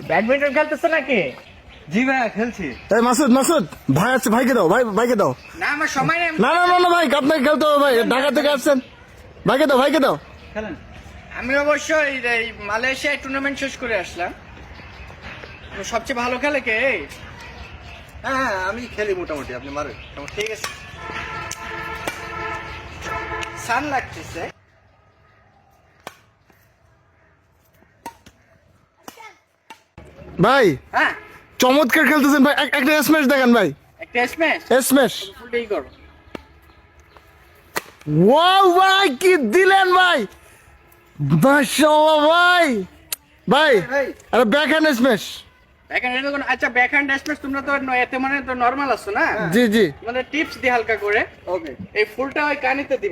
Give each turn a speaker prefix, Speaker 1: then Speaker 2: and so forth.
Speaker 1: Badminton খেলতেছো নাকি?
Speaker 2: জি ভাই খেলছি।
Speaker 3: এই মাসুদ মাসুদ ভাই আছে, ভাইকে দাও, ভাইকে দাও।
Speaker 1: না আমার সময় নেই।
Speaker 3: না না না না ভাই, আপনাকে খেলতে হবে ভাই, ঢাকা থেকে আসছেন। ভাইকে দাও।
Speaker 2: খেলেন।
Speaker 1: আমি অবশ্যই এই মালয়েশিয়ায় টুর্নামেন্ট শেষ করে আসলাম। তো সবচেয়ে ভালো খেলে কে?
Speaker 2: হ্যাঁ আমি খেলি মোটামুটি, আপনি মারেন।
Speaker 1: ঠিক আছে। সান লাগতেছে।
Speaker 3: ভাই
Speaker 1: হ্যাঁ
Speaker 3: চমৎকার খেলতেছেন ভাই, একটা স্ম্যাশ দেখান ভাই।
Speaker 1: একটা স্ম্যাশ।
Speaker 3: স্ম্যাশ।
Speaker 1: ফুলটাই করো।
Speaker 3: ওয়াও ভাই, কি দিলেন ভাই, মাশাআল্লাহ ভাই। ভাই আরে ব্যাকহ্যান্ড স্ম্যাশ।
Speaker 1: ব্যাকহ্যান্ড আচ্ছা ব্যাকহ্যান্ড স্ম্যাশ তোমরা তো এতে মানে তো নরমাল আছো না?
Speaker 3: জি জি।
Speaker 1: মানে টিপস দি হালকা করে।
Speaker 2: ওকে।
Speaker 1: এই ফুলটা ওই কানিতে দিবে।